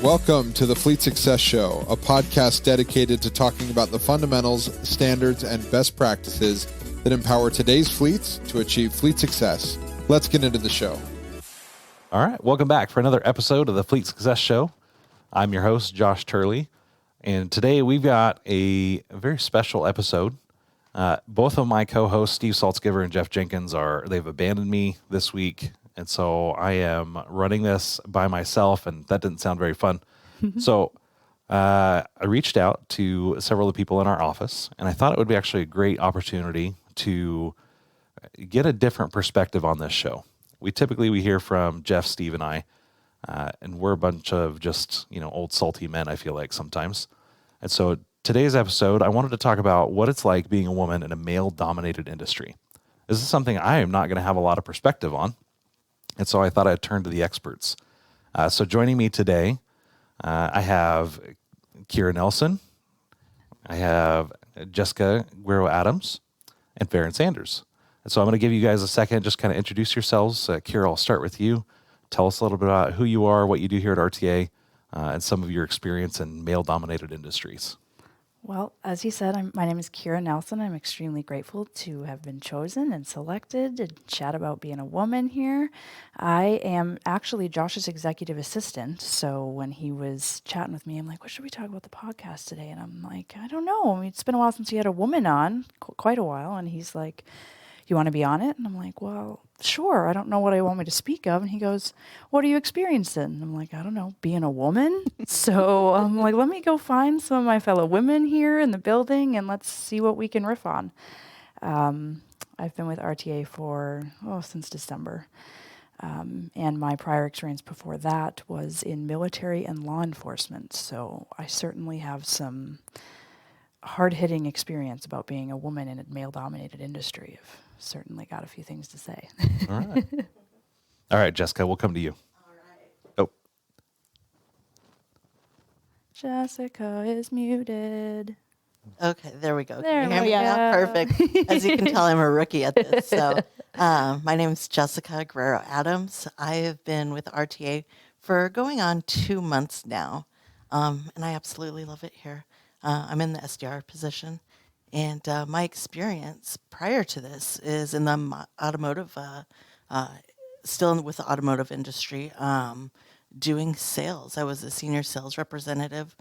Welcome to the Fleet Success Show, a podcast dedicated to talking about the fundamentals, standards, and best practices that empower today's fleets to achieve fleet success. Let's get into the show. All right, welcome back for another episode of the Fleet Success Show. I'm your host, Josh Turley, and today we've got a very special episode. Both of my co-hosts, Steve Saltzgiver and Jeff Jenkins, they've abandoned me this week, and so I am running this by myself, and that didn't sound very fun. So I reached out to several of the people in our office, and I thought it would be actually a great opportunity to get a different perspective on this show. We hear from Jeff, Steve, and I, and we're a bunch of just, old salty men, I feel like sometimes. And so today's episode, I wanted to talk about what it's like being a woman in a male-dominated industry. This is something I am not going to have a lot of perspective on, and so I thought I'd turn to the experts. So joining me today, I have Kira Nelson, I have Jessica Guerrero-Adams, and Farron Sanders. And so I'm going to give you guys a second, just kind of introduce yourselves. Kira, I'll start with you. Tell us a little bit about who you are, what you do here at RTA, and some of your experience in male-dominated industries. Well, as you said, my name is Kira Nelson. I'm extremely grateful to have been chosen and selected to chat about being a woman here. I am actually Josh's executive assistant, so when he was chatting with me, I'm like, what should we talk about the podcast today? And I'm like, I don't know. I mean, it's been a while since we had a woman on, quite a while, and he's like, you want to be on it? And I'm like, well, sure. I don't know what I want me to speak of. And he goes, what are you experienced in? And I'm like, I don't know, being a woman. So I'm like, let me go find some of my fellow women here in the building and let's see what we can riff on. I've been with RTA since December. And my prior experience before that was in military and law enforcement. So I certainly have some hard-hitting experience about being a woman in a male-dominated industry. I've certainly got a few things to say. All right, Jessica, we'll come to you. All right. Oh. Jessica is muted. Okay, there we go. There Can you hear we me go. now? Perfect. As you can tell, I'm a rookie at this. So my name is Jessica Guerrero-Adams. I have been with RTA for going on 2 months now, and I absolutely love it here. I'm in the SDR position, and my experience prior to this is in the automotive, still with the automotive industry, doing sales. I was a senior sales representative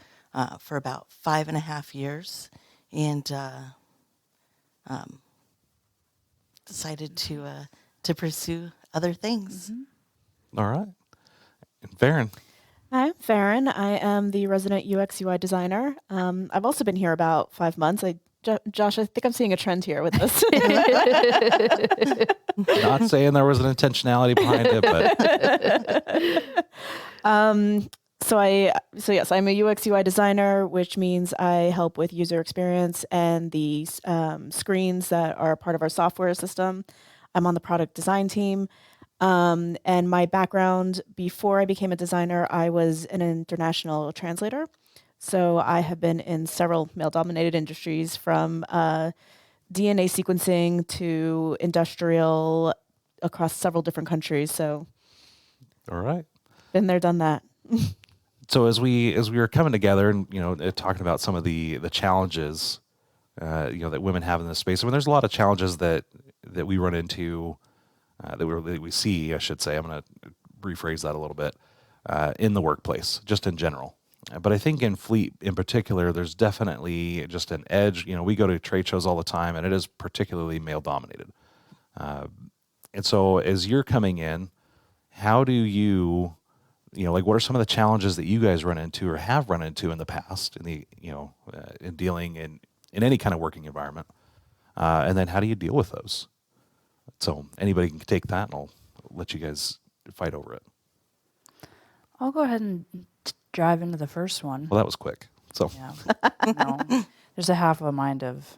for about 5.5 years, and decided to pursue other things. All right. And Farron. Hi, I'm Farron. I am the resident UX UI designer. I've also been here about 5 months. Josh, I think I'm seeing a trend here with this. Not saying there was an intentionality behind it, but Yes, I'm a UX UI designer, which means I help with user experience and the screens that are part of our software system. I'm on the product design team. And my background before I became a designer, I was an international translator. So I have been in several male-dominated industries, from DNA sequencing to industrial, across several different countries. So, all right, been there, done that. So as we were coming together and talking about some of the challenges that women have in this space, I mean, there's a lot of challenges that we run into. That we see, I should say. I'm going to rephrase that a little bit, in the workplace, just in general. But I think in fleet in particular, there's definitely just an edge. We go to trade shows all the time, and it is particularly male-dominated. And so as you're coming in, how do you, what are some of the challenges that you guys run into or have run into in the past in dealing in any kind of working environment? And then how do you deal with those? So anybody can take that, and I'll let you guys fight over it. I'll go ahead and drive into the first one. Well, that was quick. So Yeah. No, there's a half of a mind of,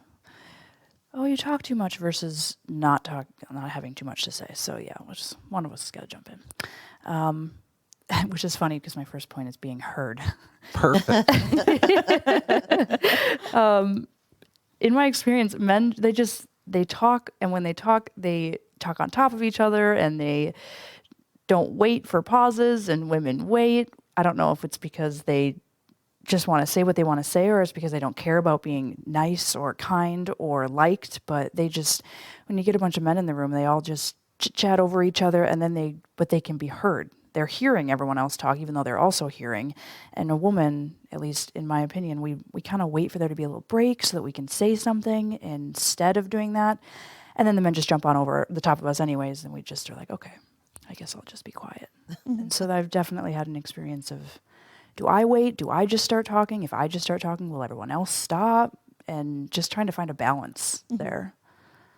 oh, you talk too much versus not having too much to say. So yeah, one of us has got to jump in. Which is funny because my first point is being heard. Perfect. In my experience, men, they talk, and when they talk on top of each other, and they don't wait for pauses, and women wait. I don't know if it's because they just want to say what they want to say, or it's because they don't care about being nice or kind or liked, but they just, when you get a bunch of men in the room, they all just chit-chat over each other, and then they can be heard. They're hearing everyone else talk, even though they're also hearing. And a woman, at least in my opinion, we kind of wait for there to be a little break so that we can say something instead of doing that. And then the men just jump on over the top of us anyways, and we just are like, okay, I guess I'll just be quiet. And so I've definitely had an experience of, do I wait? Do I just start talking? If I just start talking, will everyone else stop? And just trying to find a balance there.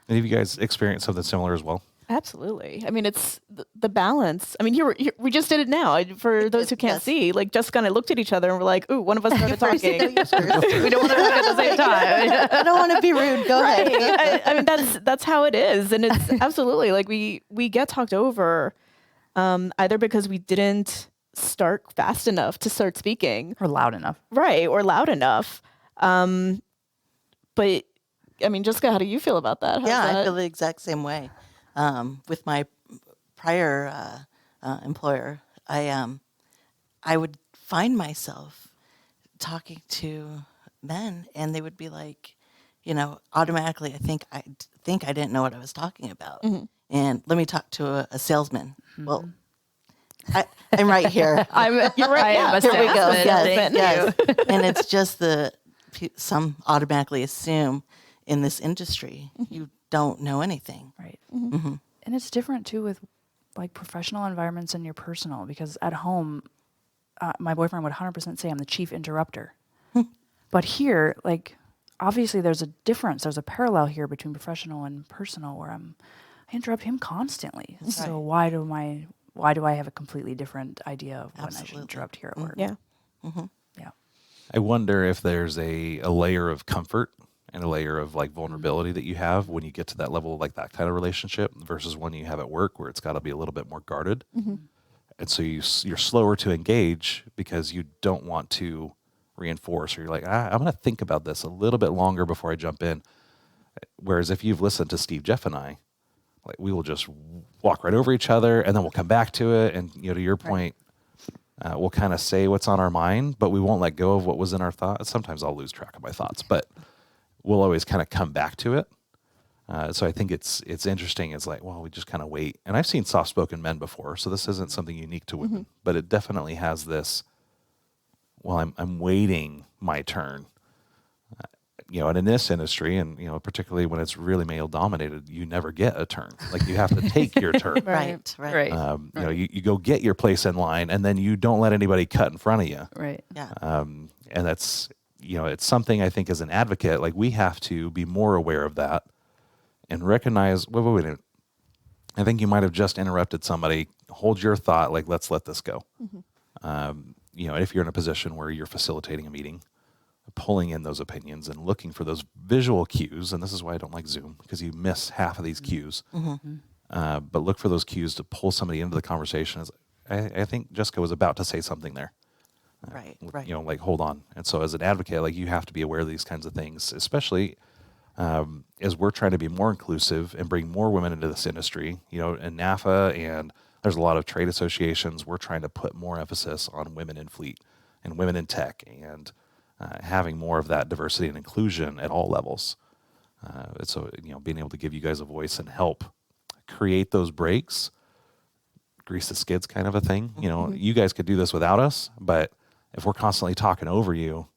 Any of you guys experienced something similar as well? Absolutely. I mean, it's the balance. I mean, we just did it now. For those who can't see, like Jessica and I looked at each other and we're like, ooh, one of us started talking. We don't want to talk at the same time. I don't want to be rude. Go ahead. I mean, that's how it is. And it's absolutely like we get talked over either because we didn't start fast enough to start speaking. Or loud enough. Right. Or loud enough. But I mean, Jessica, how do you feel about that? I feel the exact same way. With my prior employer, I would find myself talking to men, and they would be like, automatically, I think I didn't know what I was talking about. Mm-hmm. And let me talk to a salesman. Mm-hmm. Well, I'm right here. You're right. I am a Here we go. salesman. Yes. And it's just some automatically assume in this industry you don't know anything. Right. Mm-hmm. And it's different too with like professional environments and your personal, because at home, my boyfriend would 100% say I'm the chief interrupter. But here, like, obviously there's a difference. There's a parallel here between professional and personal where I interrupt him constantly. Right. So why do I have a completely different idea of when I should interrupt here at work? Yeah. Mm-hmm. Yeah. I wonder if there's a layer of comfort and a layer of like vulnerability that you have when you get to that level, like that kind of relationship versus one you have at work where it's got to be a little bit more guarded. Mm-hmm. And so you're slower to engage because you don't want to reinforce, or you're like, I'm going to think about this a little bit longer before I jump in. Whereas if you've listened to Steve, Jeff, and I, like we will just walk right over each other and then we'll come back to it. And, to your point, we'll kind of say what's on our mind, but we won't let go of what was in our thoughts. Sometimes I'll lose track of my thoughts, but we'll always kind of come back to it. So I think it's interesting. It's like, well, we just kind of wait. And I've seen soft-spoken men before, so this isn't something unique to women, but it definitely has this, well, I'm waiting my turn. And in this industry, and, particularly when it's really male-dominated, you never get a turn. Like, you have to take your turn. Right. You go get your place in line, and then you don't let anybody cut in front of you. Right. Yeah. And that's, it's something I think as an advocate, like we have to be more aware of that and recognize, wait a minute. I think you might have just interrupted somebody. Hold your thought, like, let's let this go. Mm-hmm. If you're in a position where you're facilitating a meeting, pulling in those opinions and looking for those visual cues, and this is why I don't like Zoom, because you miss half of these cues. Mm-hmm. But look for those cues to pull somebody into the conversation. I think Jessica was about to say something there. Right. Like, hold on. And so as an advocate, like, you have to be aware of these kinds of things, especially as we're trying to be more inclusive and bring more women into this industry, in NAFA, and there's a lot of trade associations. We're trying to put more emphasis on women in fleet and women in tech and having more of that diversity and inclusion at all levels. So, being able to give you guys a voice and help create those breaks, grease the skids kind of a thing. You guys could do this without us, but if we're constantly talking over you,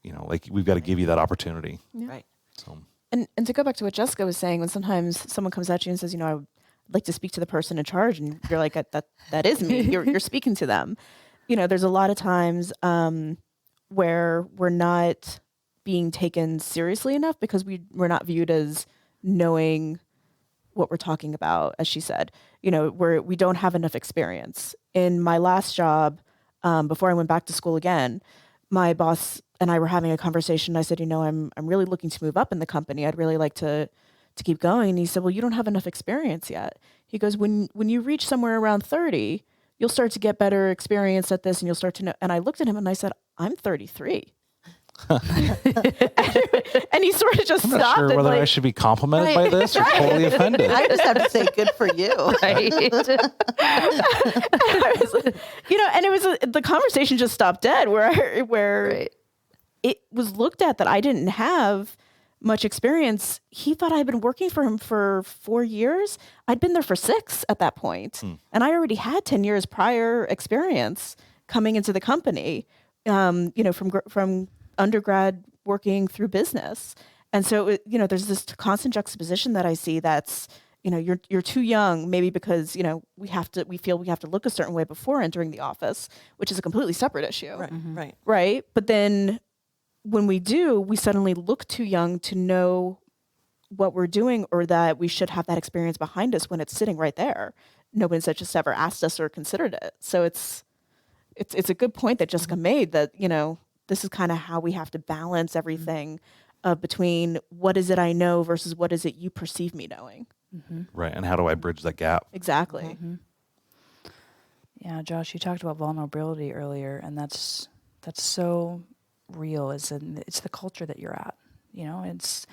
like, we've got to give you that opportunity. Yeah. Right. So, and to go back to what Jessica was saying, when sometimes someone comes at you and says, I would like to speak to the person in charge, and you're like, that is me. You're speaking to them. There's a lot of times where we're not being taken seriously enough because we're not viewed as knowing what we're talking about, as she said. We don't have enough experience. In my last job, before I went back to school again, my boss and I were having a conversation. I said, I'm really looking to move up in the company. I'd really like to keep going. And he said, well, you don't have enough experience yet. He goes, when you reach somewhere around 30, you'll start to get better experience at this, and you'll start to know. And I looked at him and I said, I'm 33. And he sort of just I'm stopped. not sure and whether like, I should be complimented by this or totally offended. I just have to say, good for you. Right. I was, and it was the conversation just stopped dead where Right. it was looked at that I didn't have much experience. He thought I had been working for him for 4 years. I'd been there for 6 at that point. And I already had 10 years prior experience coming into the company, from undergrad working through business. And so, there's this constant juxtaposition that I see that's, you're too young, maybe because, we feel we have to look a certain way before entering the office, which is a completely separate issue. Right. Right. But then when we do, we suddenly look too young to know what we're doing, or that we should have that experience behind us when it's sitting right there. Nobody's just ever asked us or considered it. So it's a good point that Jessica made, that, this is kind of how we have to balance everything between what is it I know versus what is it you perceive me knowing. Right. And how do I bridge that gap? Exactly. Yeah, Josh, you talked about vulnerability earlier, and that's so real. It's the culture that you're at. It's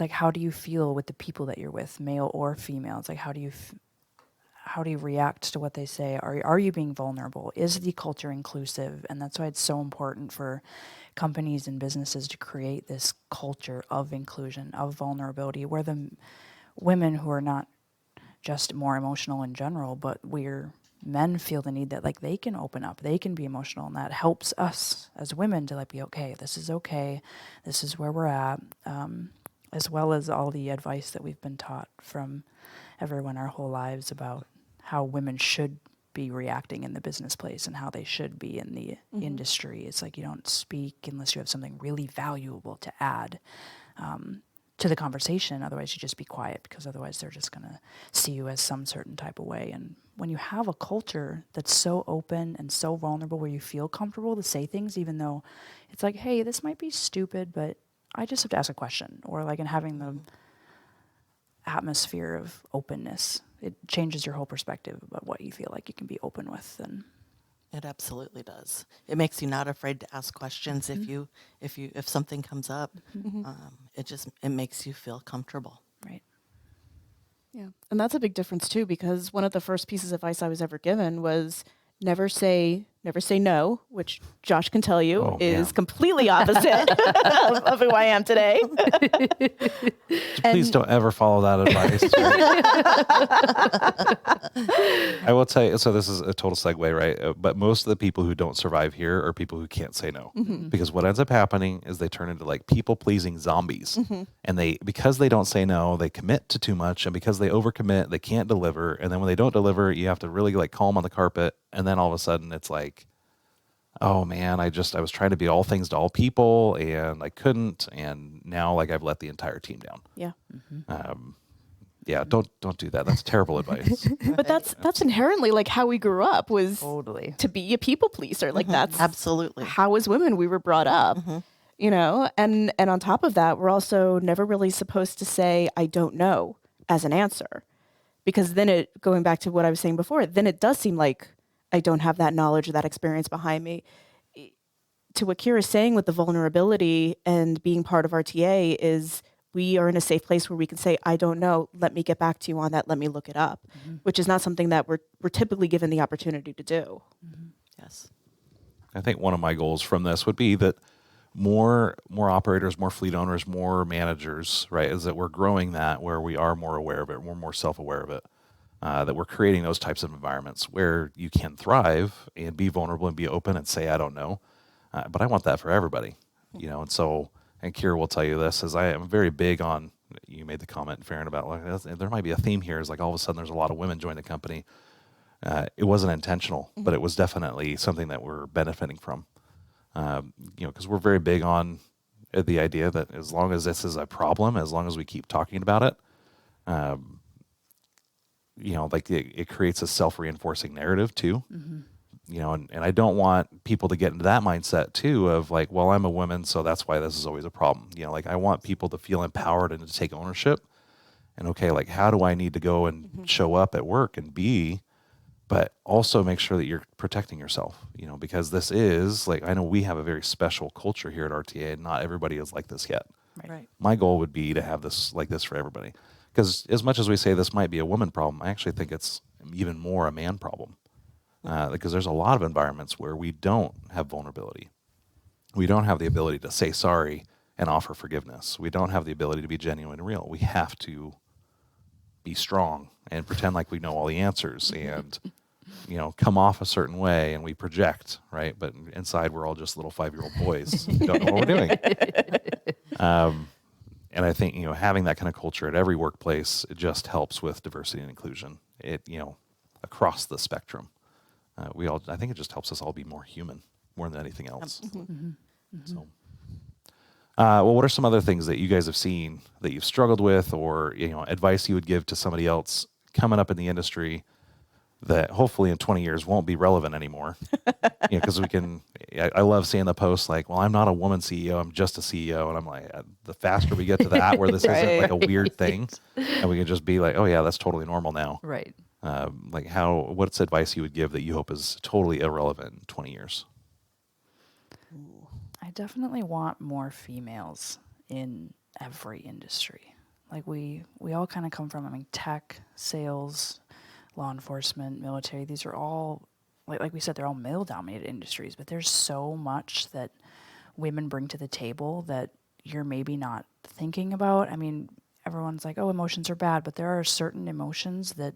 like, how do you feel with the people that you're with, male or female? It's like, how do you react to what they say? Are you being vulnerable? Is the culture inclusive? And that's why it's so important for companies and businesses to create this culture of inclusion, of vulnerability, where the women who are not just more emotional in general, but men feel the need that like they can open up, they can be emotional, and that helps us as women to like be okay. This is where we're at, as well as all the advice that we've been taught from everyone our whole lives about how women should be reacting in the business place and how they should be in the industry. It's like you don't speak unless you have something really valuable to add to the conversation. Otherwise, you just be quiet, because otherwise they're just going to see you as some certain type of way. And when you have a culture that's so open and so vulnerable, where you feel comfortable to say things, even though it's like, hey, this might be stupid, but I just have to ask a question, or like in having the atmosphere of openness, it changes your whole perspective about what you feel like you can be open with. And It absolutely does. It makes you not afraid to ask questions if something comes up. It makes you feel comfortable. right. Yeah. And that's a big difference too, because one of the first pieces of advice I was ever given was never say no, which Josh can tell you is completely opposite of who I am today. Please don't ever follow that advice. I will tell you, so this is a total segue, right? But most of the people who don't survive here are people who can't say no. Because what ends up happening is they turn into like people-pleasing zombies. And because they don't say no, they commit to too much. And because they overcommit, they can't deliver. And then when they don't deliver, you have to really like call them on the carpet. And then all of a sudden it's like, oh man, I was trying to be all things to all people and I couldn't. And now like I've let the entire team down. Yeah. Yeah, don't do that. That's terrible advice. But that's inherently like how we grew up, was Totally. to be a people pleaser. Like that's Absolutely. how as women we were brought up. And on top of that, we're also never really supposed to say I don't know as an answer, because then going back to what I was saying before, then it does seem like I don't have that knowledge or that experience behind me. To what Kira's saying with the vulnerability and being part of RTA is we are in a safe place where we can say, I don't know, let me get back to you on that, let me look it up, which is not something that we're typically given the opportunity to do. Yes. I think one of my goals from this would be that more operators, more fleet owners, more managers, right, is that we're growing that where we are more aware of it, we're more self-aware of it, that we're creating those types of environments where you can thrive and be vulnerable and be open and say, I don't know. But I want that for everybody, and so, and Kira will tell you this, as I am very big on, you made the comment, Farron, about like, there might be a theme here, is like all of a sudden there's a lot of women join the company. It wasn't intentional, but it was definitely something that we're benefiting from. Because we're very big on the idea that as long as this is a problem, as long as we keep talking about it, like it creates a self-reinforcing narrative too. And I don't want people to get into that mindset too of like, well, I'm a woman, so that's why this is always a problem. Like I want people to feel empowered and to take ownership. And okay, like how do I need to go and show up at work and be but also make sure that you're protecting yourself, because this is like, I know we have a very special culture here at RTA, and not everybody is like this yet. Right. My goal would be to have this like this for everybody. Because as much as we say this might be a woman problem, I actually think it's even more a man problem. Because there's a lot of environments where we don't have vulnerability. We don't have the ability to say sorry and offer forgiveness. We don't have the ability to be genuine and real. We have to be strong and pretend like we know all the answers and, come off a certain way, and we project, right? But inside we're all just little 5-year-old boys who don't know what we're doing. And I think, having that kind of culture at every workplace, it just helps with diversity and inclusion. It, across the spectrum. I think it just helps us all be more human, more than anything else. So, well, what are some other things that you guys have seen that you've struggled with, or, advice you would give to somebody else coming up in the industry that hopefully in 20 years won't be relevant anymore? Because I love seeing the posts like, well, I'm not a woman CEO, I'm just a CEO. And I'm like, the faster we get to that, where this isn't like a weird thing, and we can just be like, oh yeah, that's totally normal now. Right. What's advice you would give that you hope is totally irrelevant in 20 years? I definitely want more females in every industry. Like we all kind of come from, tech, sales, law enforcement, military. These are all, like we said, they're all male-dominated industries, but there's so much that women bring to the table that you're maybe not thinking about. Everyone's like, oh, emotions are bad, but there are certain emotions that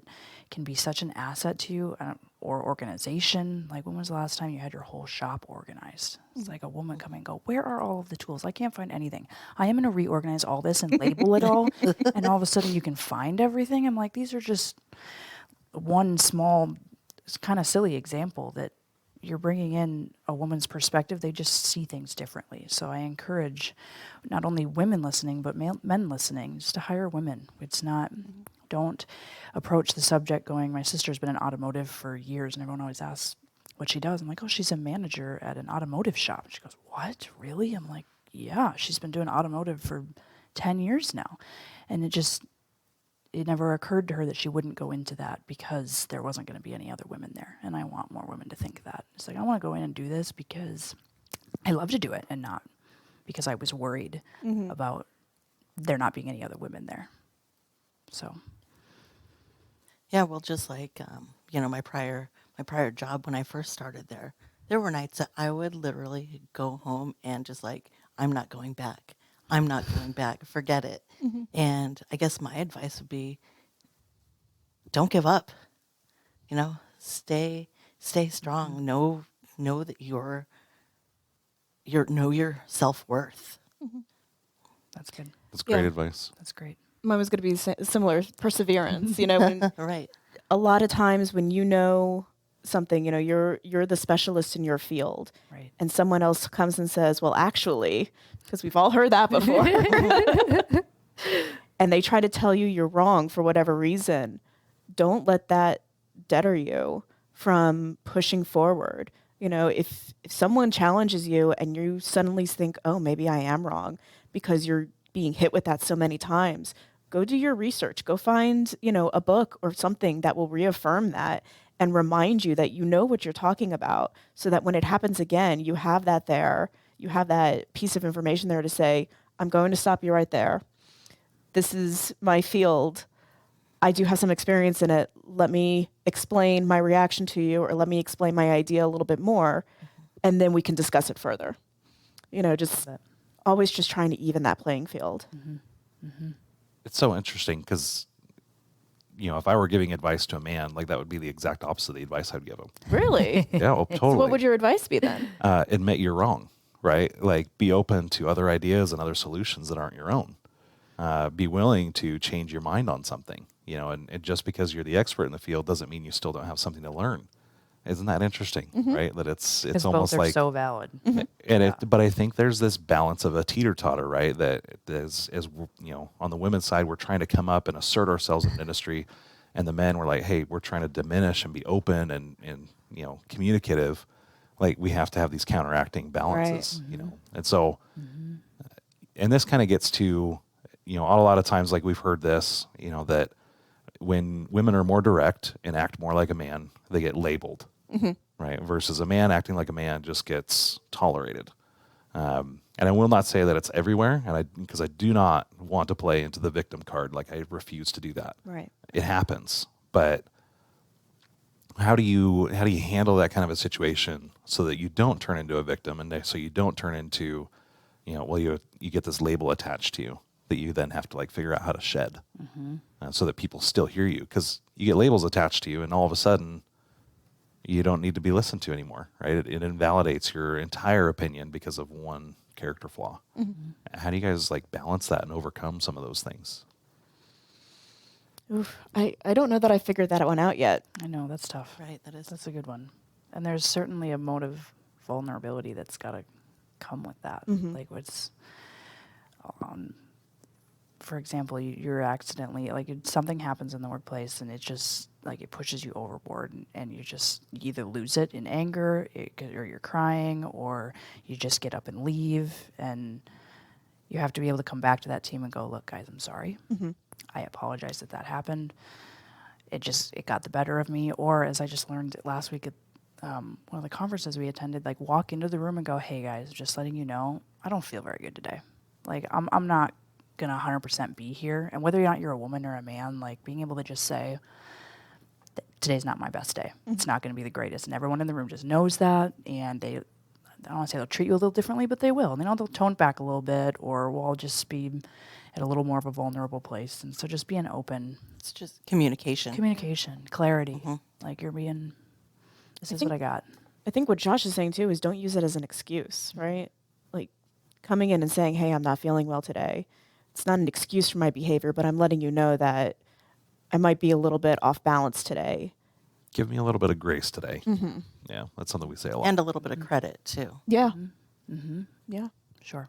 can be such an asset to you or organization. Like, when was the last time you had your whole shop organized? It's like a woman come and go, where are all of the tools? I can't find anything. I am going to reorganize all this and label it all. And all of a sudden you can find everything. I'm like, these are just one small, kind of silly example that you're bringing in a woman's perspective. They just see things differently. So I encourage not only women listening, but men listening, just to hire women. It's not, don't approach the subject going, my sister's been in automotive for years, and everyone always asks what she does. I'm like, oh, she's a manager at an automotive shop. She goes, what, really? I'm like, yeah, she's been doing automotive for 10 years now. And it never occurred to her that she wouldn't go into that because there wasn't going to be any other women there. And I want more women to think that. It's like, I want to go in and do this because I love to do it, and not because I was worried about there not being any other women there. So. Yeah, well, just like, my prior job when I first started there were nights that I would literally go home and just like, I'm not going back. I'm not going back. Forget it. And I guess my advice would be, don't give up. Stay strong. Know that know your self-worth. That's good. That's great advice. That's great. Mine was going to be similar, perseverance. When, Right. a lot of times when you know something, you're the specialist in your field, Right. and someone else comes and says, well, actually, because we've all heard that before, and they try to tell you you're wrong for whatever reason, don't let that deter you from pushing forward. If someone challenges you and you suddenly think, oh, maybe I am wrong, because you're being hit with that so many times, go do your research. Go find, a book or something that will reaffirm that and remind you that you know what you're talking about, so that when it happens again, you have that there. You have that piece of information there to say, I'm going to stop you right there. This is my field. I do have some experience in it. Let me explain my reaction to you, or let me explain my idea a little bit more, and then we can discuss it further. Just always just trying to even that playing field. It's so interesting because, if I were giving advice to a man, like, that would be the exact opposite of the advice I'd give him. Really? Yeah, totally. So what would your advice be then? Admit you're wrong, right? Like, be open to other ideas and other solutions that aren't your own. Be willing to change your mind on something, and just because you're the expert in the field doesn't mean you still don't have something to learn. Isn't that interesting, right? That it's almost both are like so valid. And but I think there's this balance of a teeter-totter, right? That is, on the women's side, we're trying to come up and assert ourselves in the industry, and the men were like, hey, we're trying to diminish and be open and communicative. Like, we have to have these counteracting balances, And so, and this kind of gets to, a lot of times, like, we've heard this, that when women are more direct and act more like a man, they get labeled, right? Versus a man acting like a man just gets tolerated. And I will not say that it's everywhere, because I do not want to play into the victim card. Like, I refuse to do that. Right. It happens, but how do you handle that kind of a situation so that you don't turn into a victim, and so you don't turn into, you get this label attached to you that you then have to like figure out how to shed, so that people still hear you, because you get labels attached to you, and all of a sudden you don't need to be listened to anymore, right? It invalidates your entire opinion because of one character flaw. How do you guys like balance that and overcome some of those things? Oof. I don't know that I figured that one out yet. I know, that's tough. Right, That's a good one. And there's certainly a mode of vulnerability that's got to come with that. Like, what's, for example, you're accidentally, like, something happens in the workplace and it just, like, it pushes you overboard, and you either lose it in anger, or you're crying, or you just get up and leave, and you have to be able to come back to that team and go, look, guys, I'm sorry. I apologize that happened. It got the better of me. Or, as I just learned last week at one of the conferences we attended, like, walk into the room and go, hey guys, just letting you know, I don't feel very good today. Like, I'm not gonna 100% be here. And whether or not you're a woman or a man, like, being able to just say, today's not my best day. It's not gonna be the greatest. And everyone in the room just knows that. And I don't want to say they'll treat you a little differently, but they will. They'll tone back a little bit, or we'll just be at a little more of a vulnerable place. And so just being open. It's just communication. Clarity. Like, you're being, this is what I got. I think what Josh is saying too is don't use it as an excuse, right? Like, coming in and saying, hey, I'm not feeling well today. It's not an excuse for my behavior, but I'm letting you know that I might be a little bit off balance today. Give me a little bit of grace today. Yeah, that's something we say a lot. And a little bit of credit, too. Yeah. Yeah. Sure.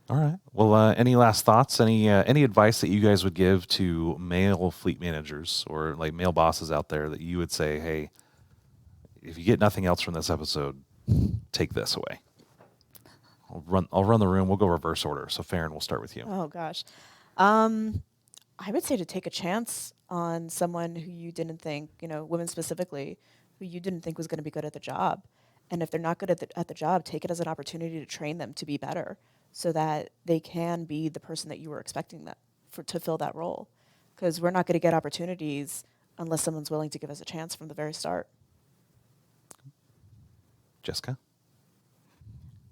All right. Well, any last thoughts? Any advice that you guys would give to male fleet managers or like male bosses out there that you would say, hey, if you get nothing else from this episode, take this away? I'll run the room. We'll go reverse order. So Farron, we'll start with you. Oh gosh. I would say to take a chance on someone who you didn't think, women specifically, who you didn't think was going to be good at the job. And if they're not good at the job, take it as an opportunity to train them to be better, so that they can be the person that you were expecting to fill that role. Because we're not going to get opportunities unless someone's willing to give us a chance from the very start. Jessica?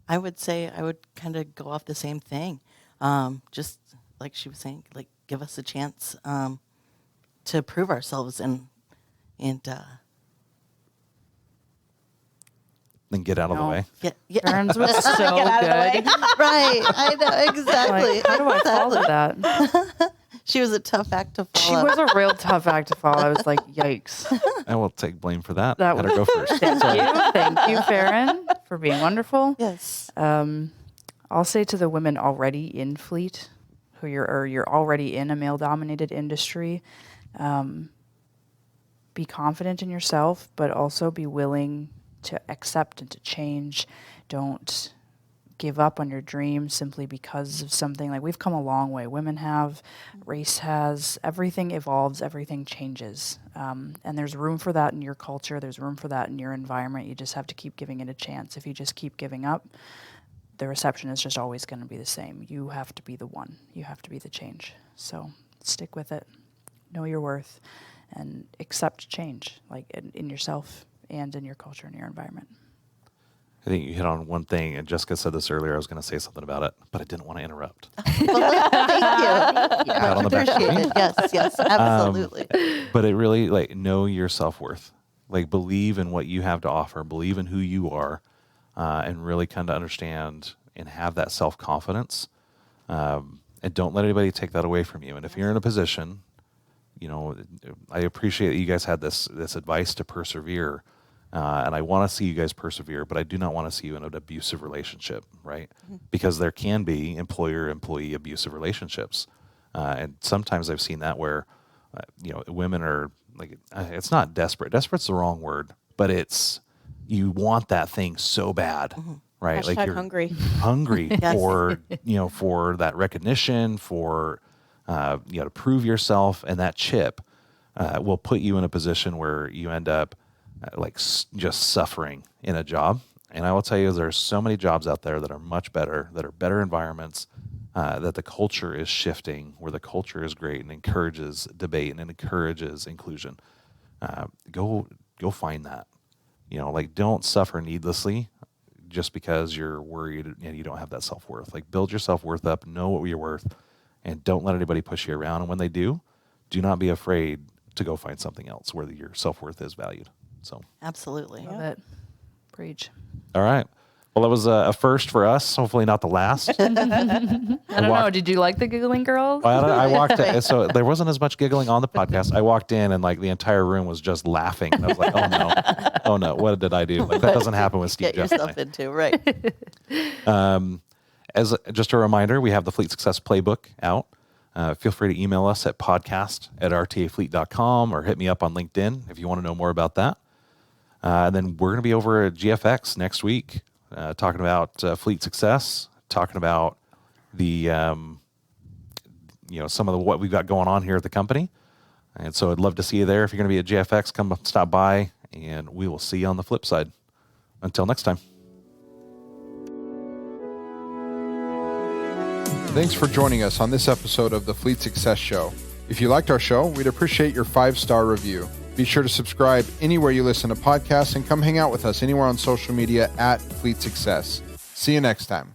I would say I would kind of go off the same thing. Just like she was saying, like, give us a chance to prove ourselves and Then get out of the way. yeah. Burns was so good. Right, I know, exactly. Like, how do I follow that? She was a tough act to She follow. was a real tough act to follow. I was like, yikes. I will take blame for that. That Let her go first. Thank you, Farron, for being wonderful. Yes. I'll say to the women already in fleet, you're already in a male-dominated industry, be confident in yourself, but also be willing to accept and to change. Don't give up on your dreams simply because of something. Like, we've come a long way. Women have, race has, everything evolves, everything changes. And there's room for that in your culture. There's room for that in your environment. You just have to keep giving it a chance. If you just keep giving up, the reception is just always going to be the same. You have to be the one. You have to be the change. So stick with it. Know your worth and accept change, like in yourself and in your culture and your environment. I think you hit on one thing, and Jessica said this earlier. I was going to say something about it, but I didn't want to interrupt. Thank you. Pat on the back for me. Appreciate it. Yes, absolutely. But it really, like, know your self-worth. Like, believe in what you have to offer. Believe in who you are, and really kind of understand and have that self-confidence. And don't let anybody take that away from you. And if you're in a position, I appreciate that you guys had this advice to persevere. And I want to see you guys persevere, but I do not want to see you in an abusive relationship, right? Mm-hmm. Because there can be employer-employee abusive relationships. And sometimes I've seen that where, women are like, it's not desperate. Desperate's the wrong word, but it's, you want that thing so bad, right? Hashtag like you're hungry yes. for, for that recognition, for to prove yourself, and that chip will put you in a position where you end up just suffering in a job. And I will tell you, there's so many jobs out there that are much better, that are better environments, that the culture is shifting, where the culture is great and encourages debate and encourages inclusion. Go find that. Don't suffer needlessly just because you're worried and you don't have that self-worth. Build your self-worth up, know what you're worth, and don't let anybody push you around. And when they do not be afraid to go find something else where your self-worth is valued. So Absolutely. Love it. Preach. All right. Well, that was a first for us. Hopefully not the last. I don't know. Did you like the giggling girls? I walked in, so there wasn't as much giggling on the podcast. I walked in and the entire room was just laughing. And I was like, oh no, what did I do? That doesn't happen with Steve. Get yourself into, right. As just a reminder, we have the Fleet Success Playbook out. Feel free to email us at podcast@rtafleet.com or hit me up on LinkedIn if you want to know more about that. And then we're going to be over at GFX next week, talking about fleet success, talking about the some of what we've got going on here at the company. And so I'd love to see you there. If you're going to be at GFX, come stop by, and we will see you on the flip side. Until next time. Thanks for joining us on this episode of the Fleet Success Show. If you liked our show, we'd appreciate your 5-star review. Be sure to subscribe anywhere you listen to podcasts and come hang out with us anywhere on social media at Fleet Success. See you next time.